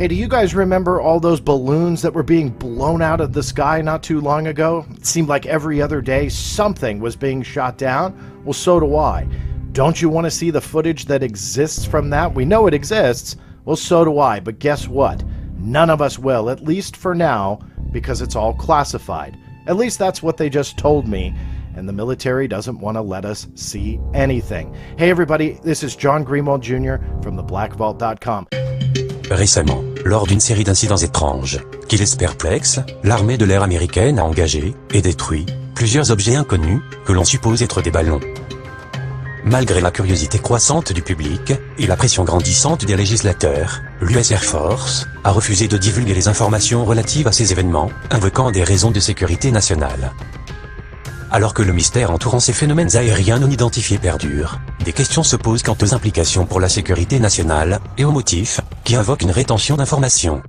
Hey, do you guys remember all those balloons that were being blown out of the sky not too long ago? It seemed like every other day something was being shot down. Well, so do I. Don't you want to see the footage that exists from that? We know it exists. Well, so do I. But guess what? None of us will, at least for now, because it's all classified. At least that's what they just told me. And the military doesn't want to let us see anything. Hey everybody, this is John Greenwald Jr. from theblackvault.com. Récemment, lors d'une série d'incidents étranges, qui laissent perplexes, l'armée de l'air américaine a engagé et détruit plusieurs objets inconnus que l'on suppose être des ballons. Malgré la curiosité croissante du public et la pression grandissante des législateurs, l'US Air Force a refusé de divulguer les informations relatives à ces événements, invoquant des raisons de sécurité nationale. Alors que le mystère entourant ces phénomènes aériens non identifiés perdure, des questions se posent quant aux implications pour la sécurité nationale et aux motifs qui invoquent une rétention d'informations.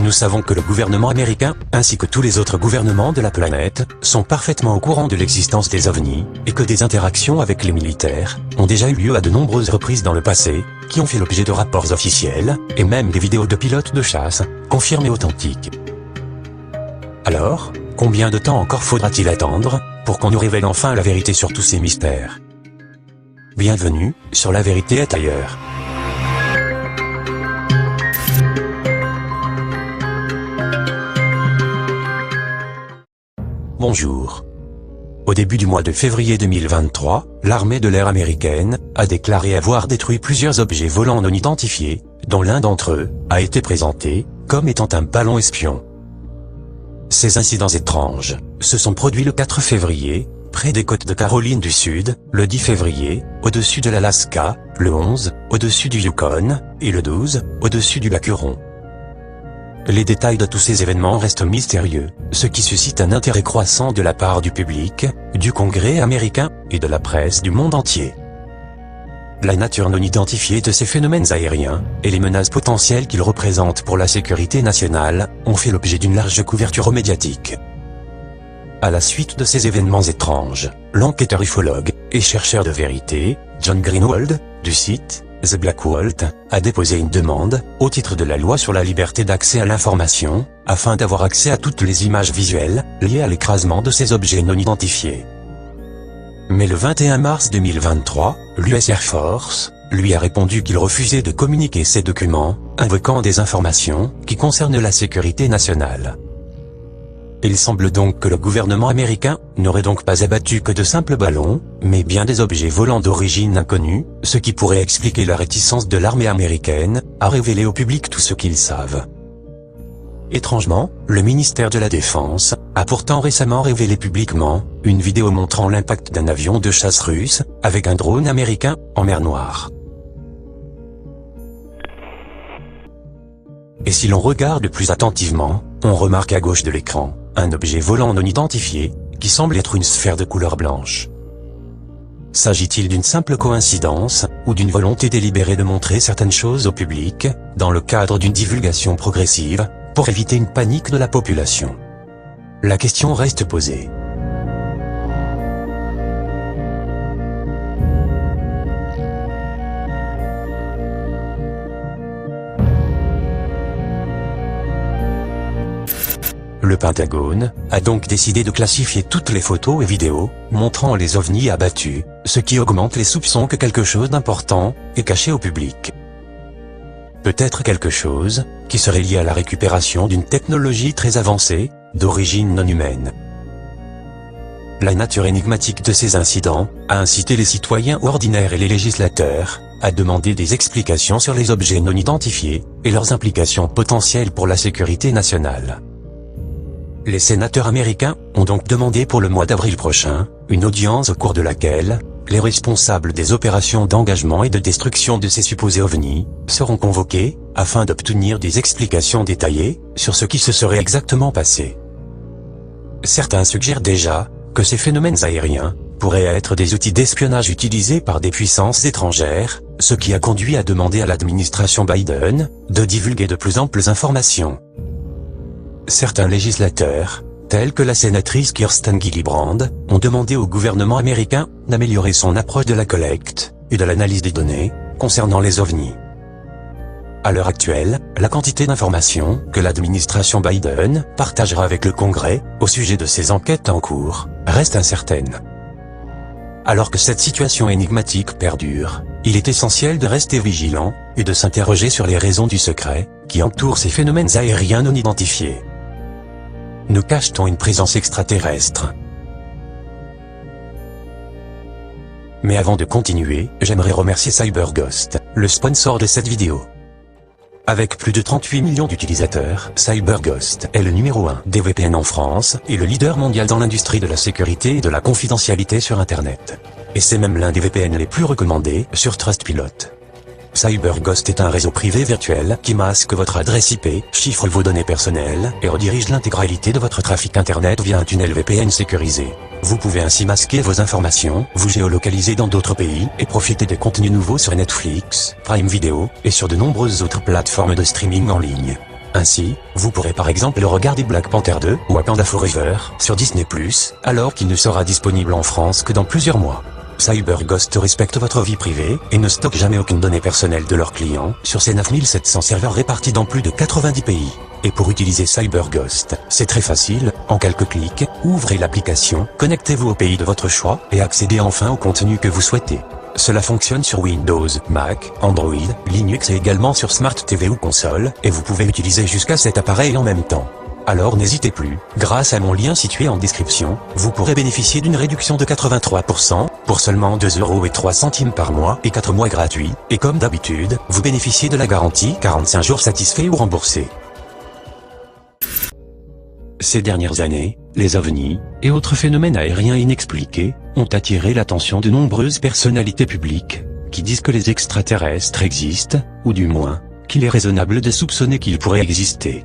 Nous savons que le gouvernement américain, ainsi que tous les autres gouvernements de la planète, sont parfaitement au courant de l'existence des ovnis, et que des interactions avec les militaires ont déjà eu lieu à de nombreuses reprises dans le passé, qui ont fait l'objet de rapports officiels, et même des vidéos de pilotes de chasse, confirmées authentiques. Alors, combien de temps encore faudra-t-il attendre, pour qu'on nous révèle enfin la vérité sur tous ces mystères? Bienvenue, sur La Vérité est ailleurs. Bonjour. Au début du mois de février 2023, l'armée de l'air américaine a déclaré avoir détruit plusieurs objets volants non identifiés, dont l'un d'entre eux a été présenté comme étant un ballon espion. Ces incidents étranges se sont produits le 4 février, près des côtes de Caroline du Sud, le 10 février, au-dessus de l'Alaska, le 11, au-dessus du Yukon, et le 12, au-dessus du lac Huron. Les détails de tous ces événements restent mystérieux, ce qui suscite un intérêt croissant de la part du public, du Congrès américain, et de la presse du monde entier. La nature non identifiée de ces phénomènes aériens, et les menaces potentielles qu'ils représentent pour la sécurité nationale, ont fait l'objet d'une large couverture médiatique. À la suite de ces événements étranges, l'enquêteur ufologue et chercheur de vérité, John Greenwald, du site The Black Vault, a déposé une demande, au titre de la loi sur la liberté d'accès à l'information, afin d'avoir accès à toutes les images visuelles, liées à l'écrasement de ces objets non identifiés. Mais le 21 mars 2023, l'US Air Force lui a répondu qu'il refusait de communiquer ces documents, invoquant des informations qui concernent la sécurité nationale. Il semble donc que le gouvernement américain n'aurait donc pas abattu que de simples ballons, mais bien des objets volants d'origine inconnue, ce qui pourrait expliquer la réticence de l'armée américaine à révéler au public tout ce qu'ils savent. Étrangement, le ministère de la Défense a pourtant récemment révélé publiquement une vidéo montrant l'impact d'un avion de chasse russe avec un drone américain en mer Noire. Et si l'on regarde plus attentivement, on remarque à gauche de l'écran un objet volant non identifié qui semble être une sphère de couleur blanche. S'agit-il d'une simple coïncidence, ou d'une volonté délibérée de montrer certaines choses au public, dans le cadre d'une divulgation progressive, pour éviter une panique de la population? La question reste posée. Le Pentagone a donc décidé de classifier toutes les photos et vidéos montrant les ovnis abattus, ce qui augmente les soupçons que quelque chose d'important est caché au public. Peut-être quelque chose qui serait lié à la récupération d'une technologie très avancée, d'origine non humaine. La nature énigmatique de ces incidents a incité les citoyens ordinaires et les législateurs à demander des explications sur les objets non identifiés et leurs implications potentielles pour la sécurité nationale. Les sénateurs américains ont donc demandé pour le mois d'avril prochain une audience au cours de laquelle les responsables des opérations d'engagement et de destruction de ces supposés ovnis seront convoqués afin d'obtenir des explications détaillées sur ce qui se serait exactement passé. Certains suggèrent déjà que ces phénomènes aériens pourraient être des outils d'espionnage utilisés par des puissances étrangères, ce qui a conduit à demander à l'administration Biden de divulguer de plus amples informations. Certains législateurs, tels que la sénatrice Kirsten Gillibrand, ont demandé au gouvernement américain d'améliorer son approche de la collecte et de l'analyse des données concernant les ovnis. À l'heure actuelle, la quantité d'informations que l'administration Biden partagera avec le Congrès au sujet de ces enquêtes en cours reste incertaine. Alors que cette situation énigmatique perdure, il est essentiel de rester vigilant et de s'interroger sur les raisons du secret qui entourent ces phénomènes aériens non identifiés. Nous cache-t-on une présence extraterrestre? Mais avant de continuer, j'aimerais remercier CyberGhost, le sponsor de cette vidéo. Avec plus de 38 millions d'utilisateurs, CyberGhost est le numéro 1 des VPN en France et le leader mondial dans l'industrie de la sécurité et de la confidentialité sur Internet. Et c'est même l'un des VPN les plus recommandés sur Trustpilot. CyberGhost est un réseau privé virtuel qui masque votre adresse IP, chiffre vos données personnelles et redirige l'intégralité de votre trafic Internet via un tunnel VPN sécurisé. Vous pouvez ainsi masquer vos informations, vous géolocaliser dans d'autres pays et profiter des contenus nouveaux sur Netflix, Prime Video et sur de nombreuses autres plateformes de streaming en ligne. Ainsi, vous pourrez par exemple regarder Black Panther 2 ou Wakanda Forever sur Disney+, alors qu'il ne sera disponible en France que dans plusieurs mois. CyberGhost respecte votre vie privée et ne stocke jamais aucune donnée personnelle de leurs clients sur ses 9700 serveurs répartis dans plus de 90 pays. Et pour utiliser CyberGhost, c'est très facile, en quelques clics, ouvrez l'application, connectez-vous au pays de votre choix et accédez enfin au contenu que vous souhaitez. Cela fonctionne sur Windows, Mac, Android, Linux et également sur Smart TV ou console, et vous pouvez utiliser jusqu'à 7 appareils en même temps. Alors n'hésitez plus, grâce à mon lien situé en description, vous pourrez bénéficier d'une réduction de 83% pour seulement 2,03 € par mois et 4 mois gratuits, et comme d'habitude, vous bénéficiez de la garantie 45 jours satisfaits ou remboursés. Ces dernières années, les ovnis et autres phénomènes aériens inexpliqués ont attiré l'attention de nombreuses personnalités publiques qui disent que les extraterrestres existent, ou du moins, qu'il est raisonnable de soupçonner qu'ils pourraient exister.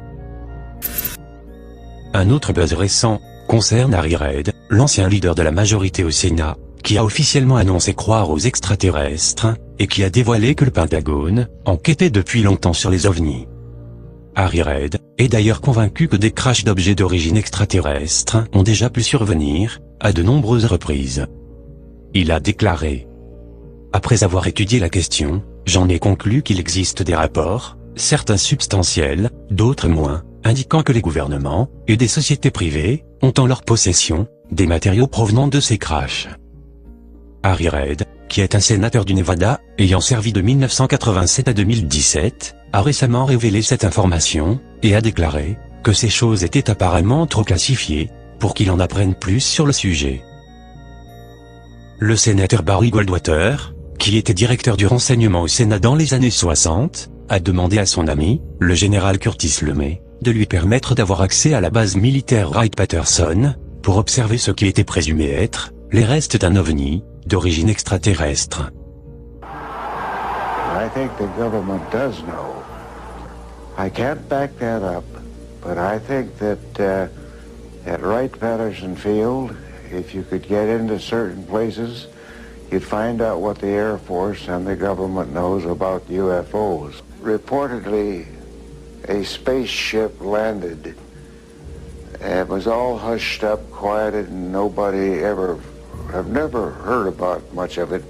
Un autre buzz récent concerne Harry Reid, l'ancien leader de la majorité au Sénat, qui a officiellement annoncé croire aux extraterrestres, et qui a dévoilé que le Pentagone enquêtait depuis longtemps sur les ovnis. Harry Reid est d'ailleurs convaincu que des crashs d'objets d'origine extraterrestre ont déjà pu survenir, à de nombreuses reprises. Il a déclaré: « Après avoir étudié la question, j'en ai conclu qu'il existe des rapports, certains substantiels, d'autres moins, indiquant que les gouvernements et des sociétés privées ont en leur possession des matériaux provenant de ces crashs. » Harry Reid, qui est un sénateur du Nevada, ayant servi de 1987 à 2017, a récemment révélé cette information, et a déclaré que ces choses étaient apparemment trop classifiées pour qu'il en apprenne plus sur le sujet. Le sénateur Barry Goldwater, qui était directeur du renseignement au Sénat dans les années 60, a demandé à son ami, le général Curtis LeMay, de lui permettre d'avoir accès à la base militaire Wright-Patterson, pour observer ce qui était présumé être les restes d'un ovni d'origine extraterrestre. I think the government does know. I can't back that up, but I think that at Wright-Patterson Field, if you could get into certain places, you'd find out what the Air Force and the government knows about UFOs. Reportedly, a spaceship landed. It was all hushed up, quieted, and nobody I've never heard about much of it.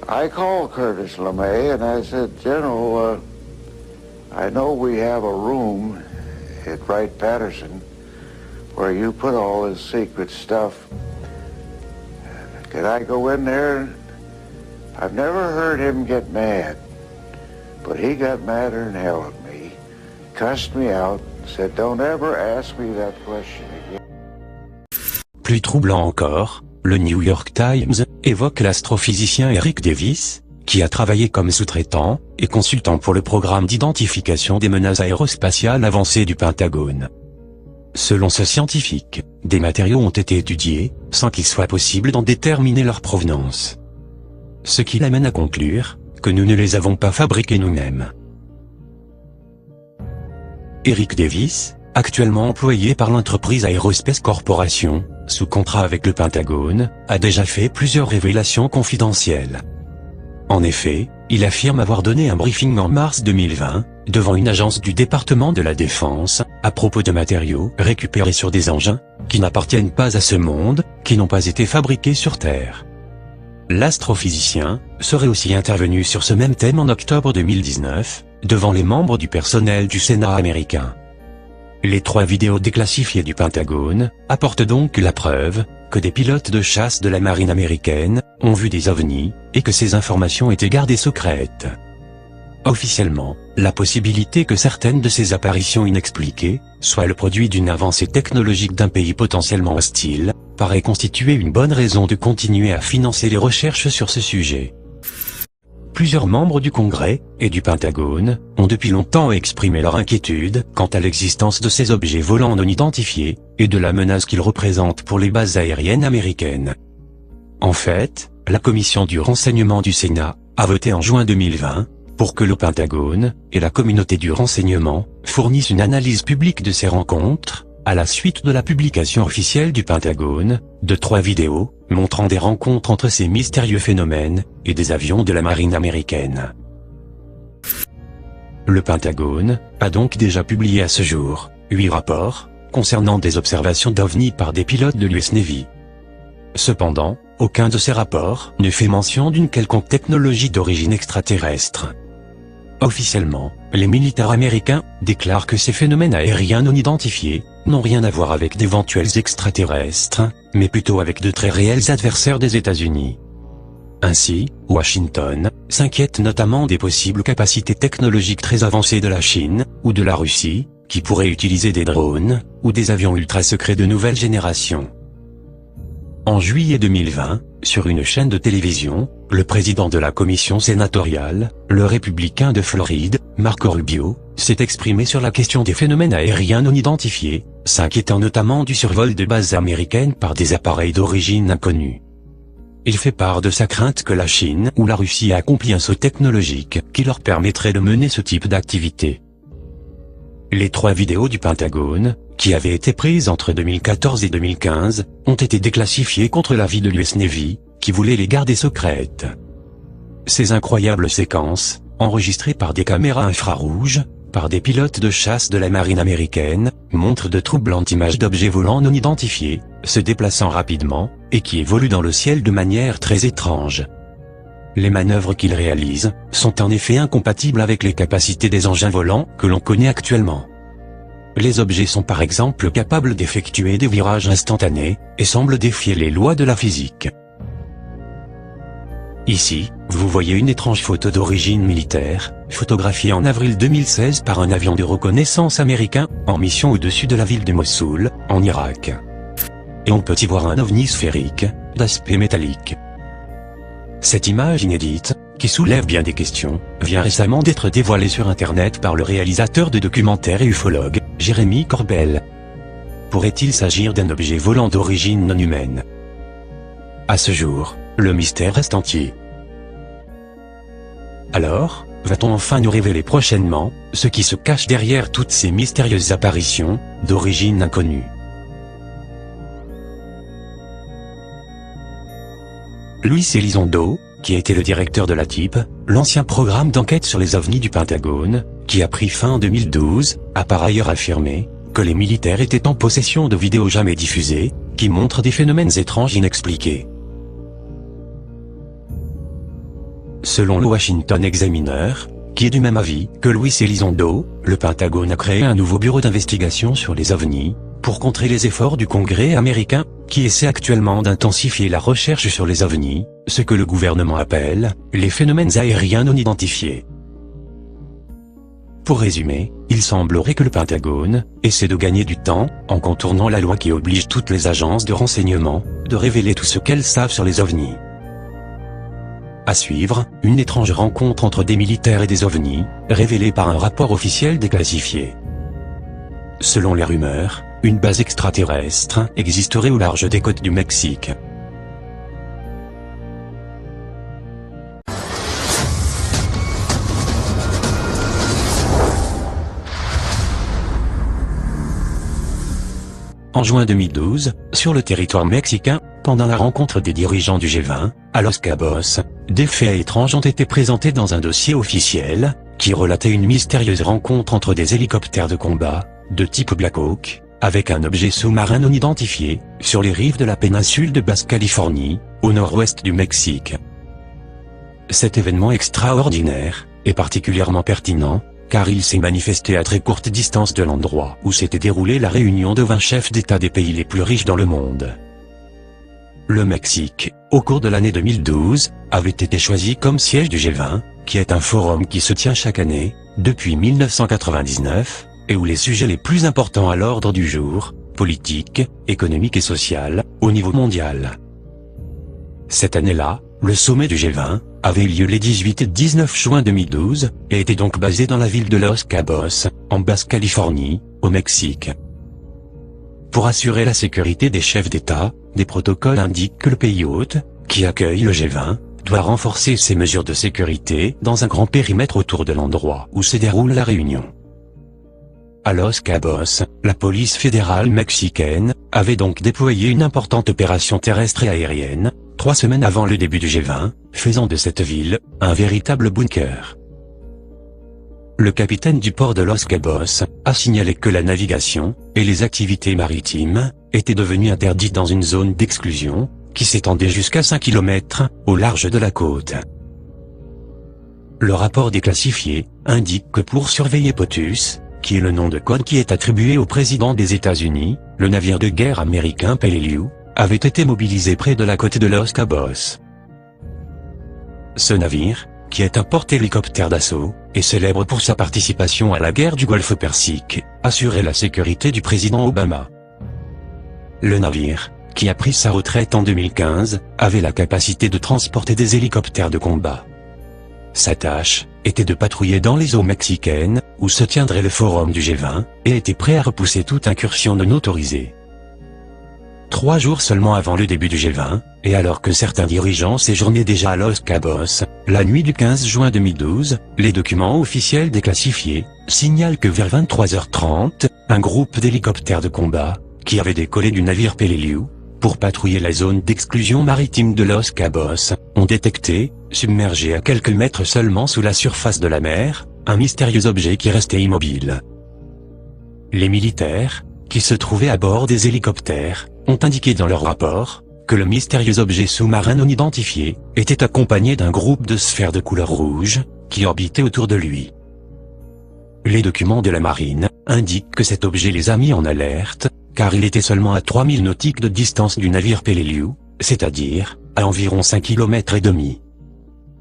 I called Curtis LeMay and I said, General, I know we have a room at Wright-Patterson where you put all this secret stuff. Could I go in there? I've never heard him get mad, but he got madder than hell at me, cussed me out, said, don't ever ask me that question again. Plus troublant encore, le New York Times évoque l'astrophysicien Eric Davis, qui a travaillé comme sous-traitant et consultant pour le programme d'identification des menaces aérospatiales avancées du Pentagone. Selon ce scientifique, des matériaux ont été étudiés, sans qu'il soit possible d'en déterminer leur provenance. Ce qui l'amène à conclure que nous ne les avons pas fabriqués nous-mêmes. Eric Davis, actuellement employé par l'entreprise Aerospace Corporation, sous contrat avec le Pentagone, a déjà fait plusieurs révélations confidentielles. En effet, il affirme avoir donné un briefing en mars 2020, devant une agence du département de la Défense, à propos de matériaux récupérés sur des engins, qui n'appartiennent pas à ce monde, qui n'ont pas été fabriqués sur Terre. L'astrophysicien serait aussi intervenu sur ce même thème en octobre 2019, devant les membres du personnel du Sénat américain. Les 3 vidéos déclassifiées du Pentagone apportent donc la preuve que des pilotes de chasse de la marine américaine ont vu des ovnis et que ces informations étaient gardées secrètes. Officiellement, la possibilité que certaines de ces apparitions inexpliquées soient le produit d'une avancée technologique d'un pays potentiellement hostile paraît constituer une bonne raison de continuer à financer les recherches sur ce sujet. Plusieurs membres du Congrès et du Pentagone ont depuis longtemps exprimé leur inquiétude quant à l'existence de ces objets volants non identifiés et de la menace qu'ils représentent pour les bases aériennes américaines. En fait, la commission du renseignement du Sénat a voté en juin 2020 pour que le Pentagone et la communauté du renseignement fournissent une analyse publique de ces rencontres, à la suite de la publication officielle du Pentagone, de 3 vidéos montrant des rencontres entre ces mystérieux phénomènes et des avions de la marine américaine. Le Pentagone a donc déjà publié à ce jour 8 rapports concernant des observations d'ovnis par des pilotes de l'US Navy. Cependant, aucun de ces rapports ne fait mention d'une quelconque technologie d'origine extraterrestre. Officiellement, les militaires américains déclarent que ces phénomènes aériens non identifiés n'ont rien à voir avec d'éventuels extraterrestres, mais plutôt avec de très réels adversaires des États-Unis. Ainsi, Washington s'inquiète notamment des possibles capacités technologiques très avancées de la Chine ou de la Russie, qui pourraient utiliser des drones ou des avions ultra secrets de nouvelle génération. En juillet 2020, sur une chaîne de télévision, le président de la commission sénatoriale, le républicain de Floride, Marco Rubio, s'est exprimé sur la question des phénomènes aériens non identifiés, s'inquiétant notamment du survol de bases américaines par des appareils d'origine inconnue. Il fait part de sa crainte que la Chine ou la Russie ait accompli un saut technologique qui leur permettrait de mener ce type d'activité. Les 3 vidéos du Pentagone, qui avaient été prises entre 2014 et 2015, ont été déclassifiées contre l'avis de l'US Navy, qui voulait les garder secrètes. Ces incroyables séquences, enregistrées par des caméras infrarouges, par des pilotes de chasse de la marine américaine, montrent de troublantes images d'objets volants non identifiés, se déplaçant rapidement, et qui évoluent dans le ciel de manière très étrange. Les manœuvres qu'ils réalisent sont en effet incompatibles avec les capacités des engins volants que l'on connaît actuellement. Les objets sont par exemple capables d'effectuer des virages instantanés, et semblent défier les lois de la physique. Ici, vous voyez une étrange photo d'origine militaire, photographiée en avril 2016 par un avion de reconnaissance américain, en mission au-dessus de la ville de Mossoul, en Irak. Et on peut y voir un ovni sphérique, d'aspect métallique. Cette image inédite, qui soulève bien des questions, vient récemment d'être dévoilée sur Internet par le réalisateur de documentaires et ufologue, Jérémy Corbel. Pourrait-il s'agir d'un objet volant d'origine non humaine? À ce jour, le mystère reste entier. Alors, va-t-on enfin nous révéler prochainement ce qui se cache derrière toutes ces mystérieuses apparitions d'origine inconnue? Luis Elizondo, qui était le directeur de la TIP, l'ancien programme d'enquête sur les ovnis du Pentagone, qui a pris fin en 2012, a par ailleurs affirmé que les militaires étaient en possession de vidéos jamais diffusées, qui montrent des phénomènes étranges inexpliqués. Selon le Washington Examiner, qui est du même avis que Luis Elizondo, le Pentagone a créé un nouveau bureau d'investigation sur les ovnis, pour contrer les efforts du Congrès américain, qui essaie actuellement d'intensifier la recherche sur les ovnis, ce que le gouvernement appelle les phénomènes aériens non identifiés. Pour résumer, il semblerait que le Pentagone essaie de gagner du temps, en contournant la loi qui oblige toutes les agences de renseignement de révéler tout ce qu'elles savent sur les ovnis. À suivre, une étrange rencontre entre des militaires et des ovnis, révélée par un rapport officiel déclassifié. Selon les rumeurs, une base extraterrestre existerait au large des côtes du Mexique. En juin 2012, sur le territoire mexicain, pendant la rencontre des dirigeants du G20, à Los Cabos, des faits étranges ont été présentés dans un dossier officiel, qui relatait une mystérieuse rencontre entre des hélicoptères de combat, de type Black Hawk, avec un objet sous-marin non identifié, sur les rives de la péninsule de Basse-Californie, au nord-ouest du Mexique. Cet événement extraordinaire est particulièrement pertinent, car il s'est manifesté à très courte distance de l'endroit où s'était déroulée la réunion de 20 chefs d'État des pays les plus riches dans le monde. Le Mexique, au cours de l'année 2012, avait été choisi comme siège du G20, qui est un forum qui se tient chaque année, depuis 1999, et où les sujets les plus importants à l'ordre du jour, politique, économique et social, au niveau mondial. Cette année-là, le sommet du G20 avait lieu les 18 et 19 juin 2012, et était donc basé dans la ville de Los Cabos, en Basse-Californie, au Mexique. Pour assurer la sécurité des chefs d'État, des protocoles indiquent que le pays hôte, qui accueille le G20, doit renforcer ses mesures de sécurité dans un grand périmètre autour de l'endroit où se déroule la réunion. À Los Cabos, la police fédérale mexicaine avait donc déployé une importante opération terrestre et aérienne, 3 semaines avant le début du G20, faisant de cette ville un véritable bunker. Le capitaine du port de Los Cabos a signalé que la navigation et les activités maritimes étaient devenues interdites dans une zone d'exclusion qui s'étendait jusqu'à 5 km au large de la côte. Le rapport déclassifié indique que pour surveiller POTUS, qui est le nom de code qui est attribué au président des États-Unis, le navire de guerre américain Peleliu avait été mobilisé près de la côte de Los Cabos. Ce navire, qui est un porte-hélicoptère d'assaut, est célèbre pour sa participation à la guerre du Golfe Persique, assurait la sécurité du président Obama. Le navire, qui a pris sa retraite en 2015, avait la capacité de transporter des hélicoptères de combat. Sa tâche était de patrouiller dans les eaux mexicaines, où se tiendrait le forum du G20, et était prêt à repousser toute incursion non autorisée. 3 jours seulement avant le début du G20, et alors que certains dirigeants séjournaient déjà à Los Cabos, la nuit du 15 juin 2012, les documents officiels déclassifiés signalent que vers 23h30, un groupe d'hélicoptères de combat, qui avait décollé du navire Peleliu, pour patrouiller la zone d'exclusion maritime de Los Cabos, ont détecté, submergé à quelques mètres seulement sous la surface de la mer, un mystérieux objet qui restait immobile. Les militaires, qui se trouvaient à bord des hélicoptères, ont indiqué dans leur rapport que le mystérieux objet sous-marin non identifié était accompagné d'un groupe de sphères de couleur rouge qui orbitait autour de lui. Les documents de la marine indiquent que cet objet les a mis en alerte, car il était seulement à 3000 nautiques de distance du navire Peleliu, c'est-à-dire à environ 5 km et demi.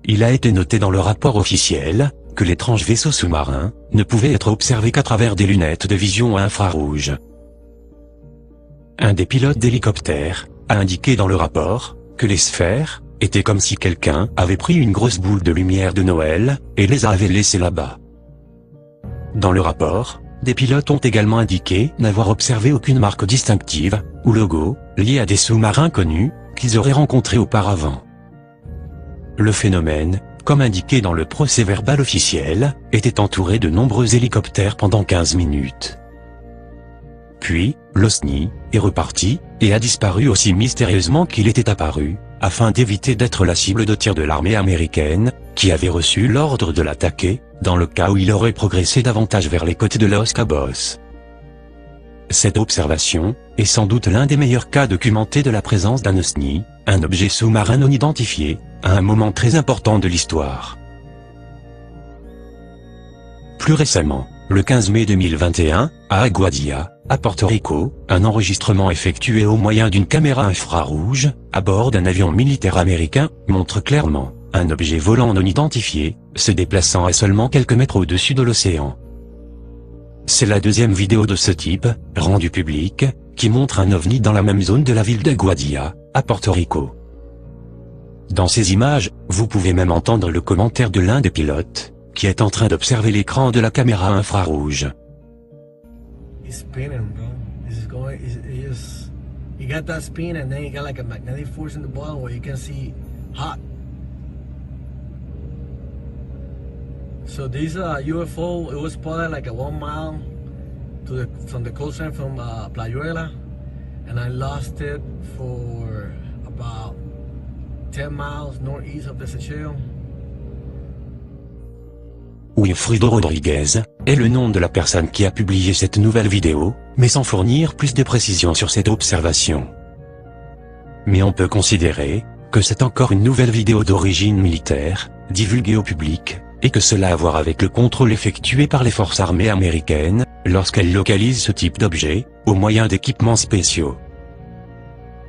Il a été noté dans le rapport officiel que l'étrange vaisseau sous-marin ne pouvait être observé qu'à travers des lunettes de vision infrarouge. Un des pilotes d'hélicoptère a indiqué dans le rapport que les sphères étaient comme si quelqu'un avait pris une grosse boule de lumière de Noël et les avait laissées là-bas. Dans le rapport, des pilotes ont également indiqué n'avoir observé aucune marque distinctive ou logo lié à des sous-marins connus qu'ils auraient rencontrés auparavant. Le phénomène, comme indiqué dans le procès-verbal officiel, était entouré de nombreux hélicoptères pendant 15 minutes. Puis, l'OSNI est reparti, et a disparu aussi mystérieusement qu'il était apparu, afin d'éviter d'être la cible de tir de l'armée américaine, qui avait reçu l'ordre de l'attaquer, dans le cas où il aurait progressé davantage vers les côtes de Los Cabos. Cette observation est sans doute l'un des meilleurs cas documentés de la présence d'un OSNI, un objet sous-marin non identifié, à un moment très important de l'histoire. Plus récemment, le 15 mai 2021, à Aguadilla, à Porto Rico, un enregistrement effectué au moyen d'une caméra infrarouge, à bord d'un avion militaire américain, montre clairement un objet volant non identifié, se déplaçant à seulement quelques mètres au-dessus de l'océan. C'est la deuxième vidéo de ce type, rendue publique, qui montre un ovni dans la même zone de la ville d'Aguadilla, à Porto Rico. Dans ces images, vous pouvez même entendre le commentaire de l'un des pilotes, qui est en train d'observer l'écran de la caméra infrarouge. It's spinning, bro. This is going. It's just you got that spin, and then you got like a magnetic force in the bottom where you can see hot. So this UFO, it was spotted like a 1 mile from the coastline from Playuela, and I lost it for about 10 miles northeast of the Seychelles. Wilfrido Rodriguez est le nom de la personne qui a publié cette nouvelle vidéo, mais sans fournir plus de précisions sur cette observation. Mais on peut considérer que c'est encore une nouvelle vidéo d'origine militaire, divulguée au public, et que cela a à voir avec le contrôle effectué par les forces armées américaines, lorsqu'elles localisent ce type d'objet, au moyen d'équipements spéciaux.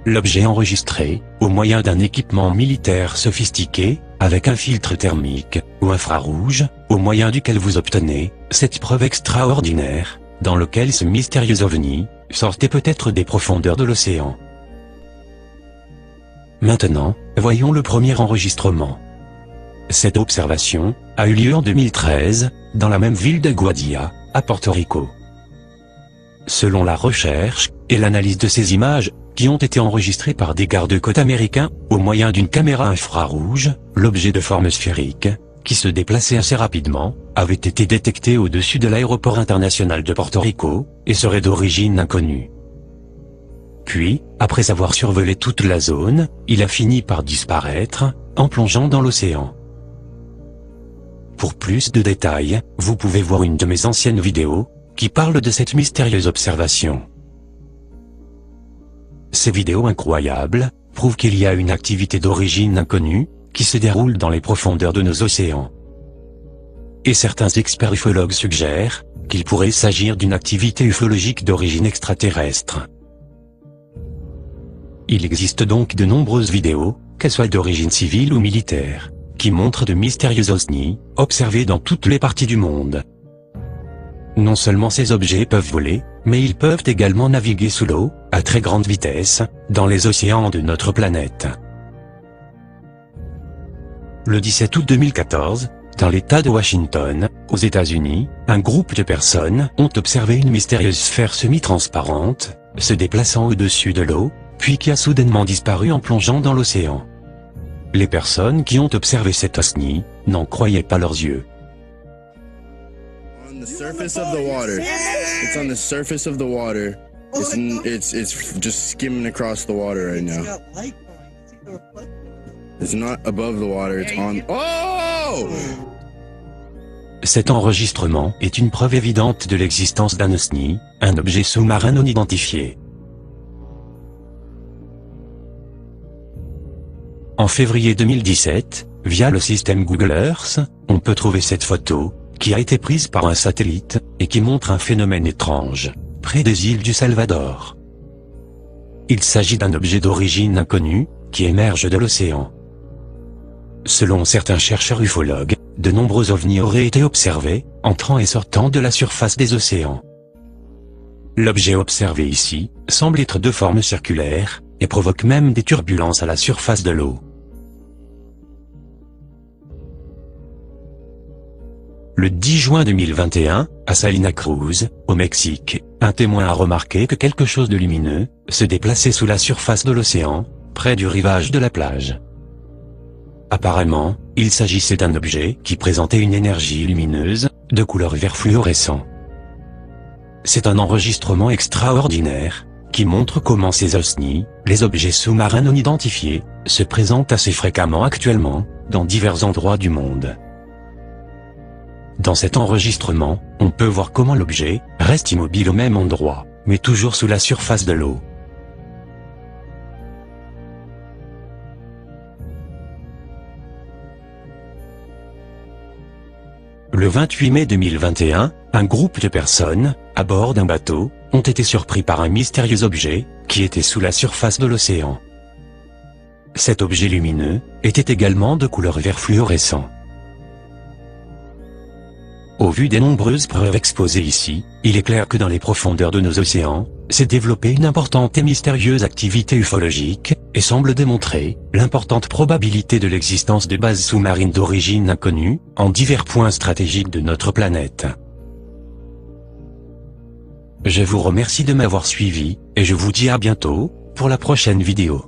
L'objet enregistré, au moyen d'un équipement militaire sophistiqué, avec un filtre thermique, ou infrarouge, au moyen duquel vous obtenez, cette preuve extraordinaire, dans lequel ce mystérieux ovni, sortait peut-être des profondeurs de l'océan. Maintenant, voyons le premier enregistrement. Cette observation a eu lieu en 2013, dans la même ville de Guadilla, à Porto Rico. Selon la recherche et l'analyse de ces images, qui ont été enregistrées par des gardes-côtes américains, au moyen d'une caméra infrarouge, l'objet de forme sphérique, qui se déplaçait assez rapidement, avait été détecté au-dessus de l'aéroport international de Porto Rico, et serait d'origine inconnue. Puis, après avoir survolé toute la zone, il a fini par disparaître, en plongeant dans l'océan. Pour plus de détails, vous pouvez voir une de mes anciennes vidéos, qui parle de cette mystérieuse observation. Ces vidéos incroyables prouvent qu'il y a une activité d'origine inconnue, qui se déroule dans les profondeurs de nos océans. Et certains experts ufologues suggèrent qu'il pourrait s'agir d'une activité ufologique d'origine extraterrestre. Il existe donc de nombreuses vidéos, qu'elles soient d'origine civile ou militaire, qui montrent de mystérieux ovnis, observés dans toutes les parties du monde. Non seulement ces objets peuvent voler, mais ils peuvent également naviguer sous l'eau, à très grande vitesse, dans les océans de notre planète. Le 17 août 2014, dans l'État de Washington, aux États-Unis, un groupe de personnes ont observé une mystérieuse sphère semi-transparente, se déplaçant au-dessus de l'eau, puis qui a soudainement disparu en plongeant dans l'océan. Les personnes qui ont observé cet OSNI n'en croyaient pas leurs yeux. On the surface of the water. It's on the surface of the water. It's just skimming across the water right now. It's not above the water, it's on. Oh! Cet enregistrement est une preuve évidente de l'existence d'un OSNI, un objet sous-marin non identifié. En février 2017, via le système Google Earth, on peut trouver cette photo, qui a été prise par un satellite, et qui montre un phénomène étrange, près des îles du Salvador. Il s'agit d'un objet d'origine inconnue, qui émerge de l'océan. Selon certains chercheurs ufologues, de nombreux ovnis auraient été observés, entrant et sortant de la surface des océans. L'objet observé ici, semble être de forme circulaire, et provoque même des turbulences à la surface de l'eau. Le 10 juin 2021, à Salina Cruz, au Mexique, un témoin a remarqué que quelque chose de lumineux se déplaçait sous la surface de l'océan, près du rivage de la plage. Apparemment, il s'agissait d'un objet qui présentait une énergie lumineuse, de couleur vert fluorescent. C'est un enregistrement extraordinaire, qui montre comment ces OSNI, les objets sous-marins non identifiés, se présentent assez fréquemment actuellement, dans divers endroits du monde. Dans cet enregistrement, on peut voir comment l'objet reste immobile au même endroit, mais toujours sous la surface de l'eau. Le 28 mai 2021, un groupe de personnes, à bord d'un bateau, ont été surpris par un mystérieux objet, qui était sous la surface de l'océan. Cet objet lumineux était également de couleur vert fluorescent. Au vu des nombreuses preuves exposées ici, il est clair que dans les profondeurs de nos océans, s'est développée une importante et mystérieuse activité ufologique, et semble démontrer l'importante probabilité de l'existence de bases sous-marines d'origine inconnue, en divers points stratégiques de notre planète. Je vous remercie de m'avoir suivi, et je vous dis à bientôt, pour la prochaine vidéo.